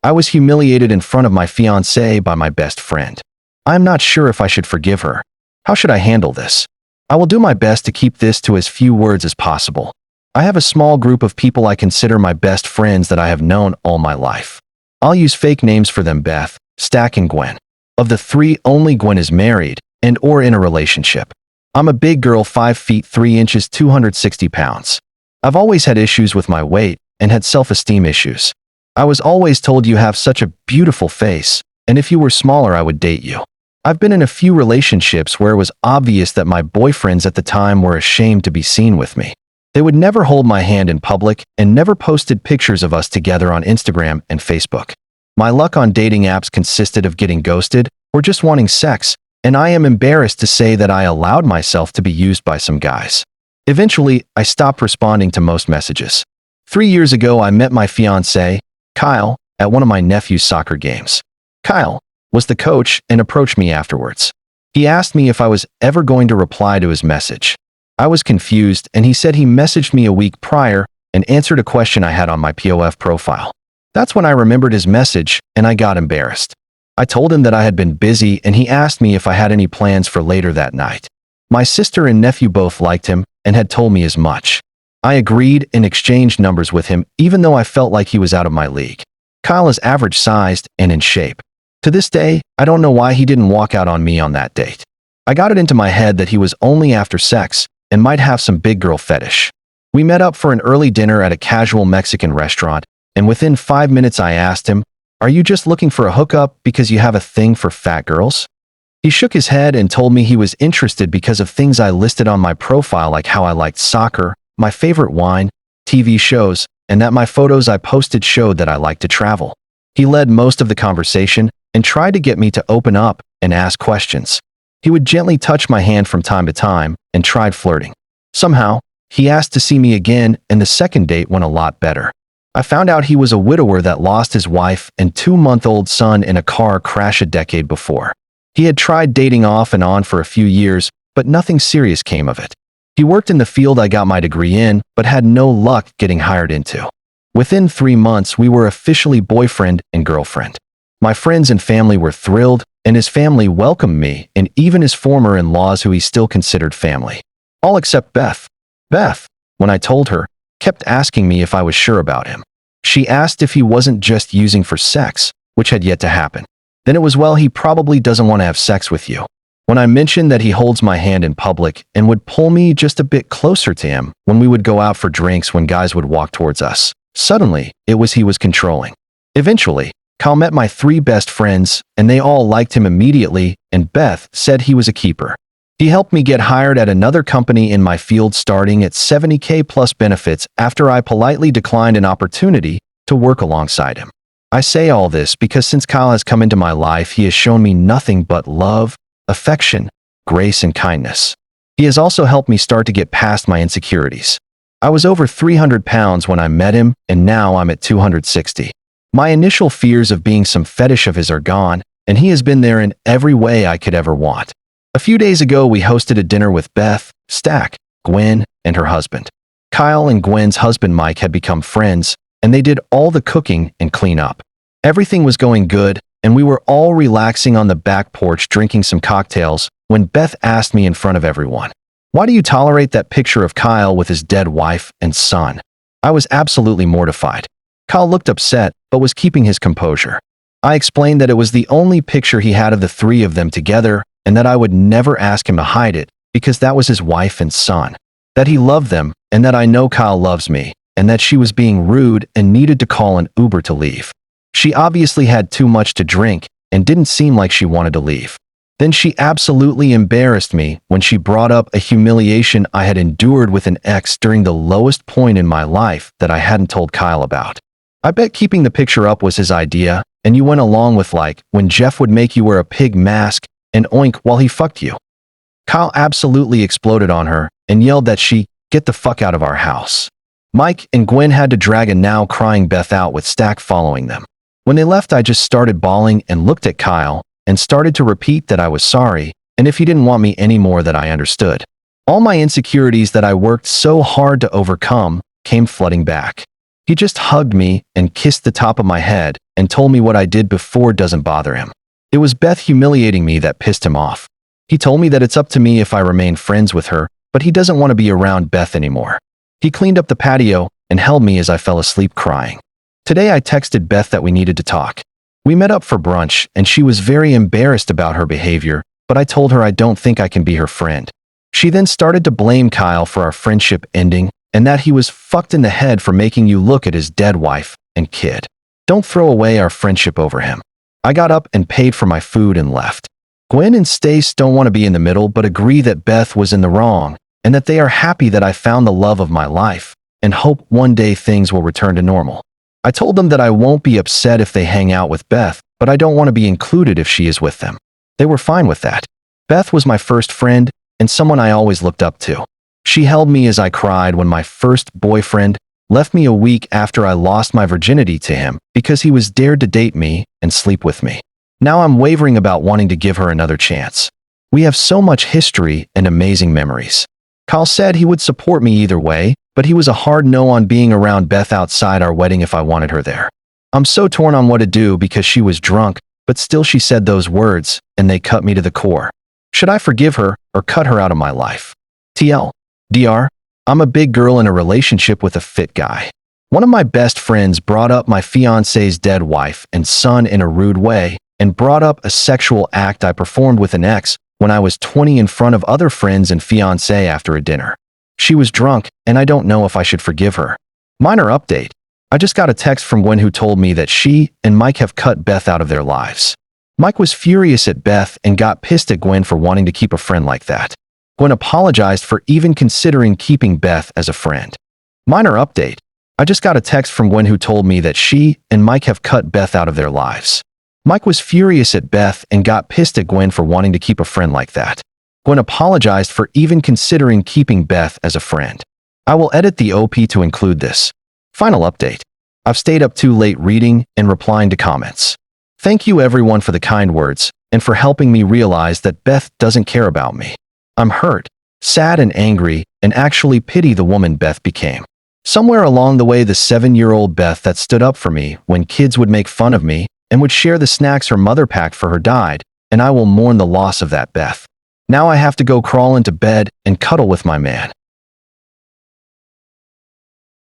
I was humiliated in front of my fiancé by my best friend. I am not sure if I should forgive her. How should I handle this? I will do my best to keep this to as few words as possible. I have a small group of people I consider my best friends that I have known all my life. I'll use fake names for them: Beth, Stack, and Gwen. Of the three, only Gwen is married and or in a relationship. I'm a big girl, 5 feet 3 inches, 260 pounds. I've always had issues with my weight and had self-esteem issues. I was always told you have such a beautiful face, and if you were smaller I would date you. I've been in a few relationships where it was obvious that my boyfriends at the time were ashamed to be seen with me. They would never hold my hand in public and never posted pictures of us together on Instagram and Facebook. My luck on dating apps consisted of getting ghosted or just wanting sex, and I am embarrassed to say that I allowed myself to be used by some guys. Eventually, I stopped responding to most messages. 3 years ago, I met my fiancé, Kyle, at one of my nephew's soccer games. Kyle was the coach and approached me afterwards. He asked me if I was ever going to reply to his message. I was confused, and he said he messaged me a week prior and answered a question I had on my POF profile. That's when I remembered his message, and I got embarrassed. I told him that I had been busy, and he asked me if I had any plans for later that night. My sister and nephew both liked him and had told me as much. I agreed and exchanged numbers with him, even though I felt like he was out of my league. Kyle is average-sized and in shape. To this day, I don't know why he didn't walk out on me on that date. I got it into my head that he was only after sex and might have some big girl fetish. We met up for an early dinner at a casual Mexican restaurant, and within 5 minutes I asked him, "Are you just looking for a hookup because you have a thing for fat girls?" He shook his head and told me he was interested because of things I listed on my profile, like how I liked soccer, my favorite wine, TV shows, and that my photos I posted showed that I liked to travel. He led most of the conversation and tried to get me to open up and ask questions. He would gently touch my hand from time to time and tried flirting. Somehow, he asked to see me again, and the second date went a lot better. I found out he was a widower that lost his wife and 2-month-old son in a car crash a decade before. He had tried dating off and on for a few years, but nothing serious came of it. He worked in the field I got my degree in, but had no luck getting hired into. Within 3 months, we were officially boyfriend and girlfriend. My friends and family were thrilled, and his family welcomed me, and even his former in-laws, who he still considered family. All except Beth. Beth, when I told her, kept asking me if I was sure about him. She asked if he wasn't just using for sex, which had yet to happen. Then it was, "Well, he probably doesn't want to have sex with you." When I mentioned that he holds my hand in public and would pull me just a bit closer to him when we would go out for drinks when guys would walk towards us, suddenly, it was he was controlling. Eventually, Kyle met my 3 best friends, and they all liked him immediately, and Beth said he was a keeper. He helped me get hired at another company in my field, starting at $70K plus benefits after I politely declined an opportunity to work alongside him. I say all this because since Kyle has come into my life, he has shown me nothing but love, affection, grace, and kindness. He has also helped me start to get past my insecurities. I was over 300 pounds when I met him, and now I'm at 260. My initial fears of being some fetish of his are gone, and he has been there in every way I could ever want. A few days ago, we hosted a dinner with Beth, Stack, Gwen, and her husband. Kyle and Gwen's husband Mike had become friends, and they did all the cooking and cleanup. Everything was going good, and we were all relaxing on the back porch drinking some cocktails when Beth asked me in front of everyone, "Why do you tolerate that picture of Kyle with his dead wife and son?" I was absolutely mortified. Kyle looked upset, but was keeping his composure. I explained that it was the only picture he had of the 3 of them together, and that I would never ask him to hide it because that was his wife and son. That he loved them, and that I know Kyle loves me, and that she was being rude and needed to call an Uber to leave. She obviously had too much to drink and didn't seem like she wanted to leave. Then she absolutely embarrassed me when she brought up a humiliation I had endured with an ex during the lowest point in my life that I hadn't told Kyle about. I bet keeping the picture up was his idea, and you went along with, like, when Jeff would make you wear a pig mask and oink while he fucked you. Kyle absolutely exploded on her and yelled that she get the fuck out of our house. Mike and Gwen had to drag a now crying Beth out with Stack following them. When they left, I just started bawling and looked at Kyle and started to repeat that I was sorry, and if he didn't want me anymore, that I understood. All my insecurities that I worked so hard to overcome came flooding back. He just hugged me and kissed the top of my head and told me what I did before doesn't bother him. It was Beth humiliating me that pissed him off. He told me that it's up to me if I remain friends with her, but he doesn't want to be around Beth anymore. He cleaned up the patio and held me as I fell asleep crying. Today I texted Beth that we needed to talk. We met up for brunch, and she was very embarrassed about her behavior, but I told her I don't think I can be her friend. She then started to blame Kyle for our friendship ending and that he was fucked in the head for making you look at his dead wife and kid. Don't throw away our friendship over him. I got up and paid for my food and left. Gwen and Stace don't want to be in the middle but agree that Beth was in the wrong and that they are happy that I found the love of my life and hope one day things will return to normal. I told them that I won't be upset if they hang out with Beth, but I don't want to be included if she is with them. They were fine with that. Beth was my first friend and someone I always looked up to. She held me as I cried when my first boyfriend left me a week after I lost my virginity to him because he was dared to date me and sleep with me. Now I'm wavering about wanting to give her another chance. We have so much history and amazing memories. Kyle said he would support me either way, but he was a hard no on being around Beth outside our wedding if I wanted her there. I'm so torn on what to do because she was drunk, but still she said those words, and they cut me to the core. Should I forgive her or cut her out of my life? DR, I'm a big girl in a relationship with a fit guy. One of my best friends brought up my fiancé's dead wife and son in a rude way and brought up a sexual act I performed with an ex when I was 20 in front of other friends and fiancé after a dinner. She was drunk, and I don't know if I should forgive her. Minor update. I just got a text from Gwen who told me that she and Mike have cut Beth out of their lives. Mike was furious at Beth and got pissed at Gwen for wanting to keep a friend like that. Gwen apologized for even considering keeping Beth as a friend. Minor update. I just got a text from Gwen who told me that she and Mike have cut Beth out of their lives. Mike was furious at Beth and got pissed at Gwen for wanting to keep a friend like that. Gwen apologized for even considering keeping Beth as a friend. I will edit the OP to include this. Final update. I've stayed up too late reading and replying to comments. Thank you everyone for the kind words and for helping me realize that Beth doesn't care about me. I'm hurt, sad and angry, and actually pity the woman Beth became. Somewhere along the way, the 7-year-old Beth that stood up for me when kids would make fun of me and would share the snacks her mother packed for her died, and I will mourn the loss of that Beth. Now I have to go crawl into bed and cuddle with my man.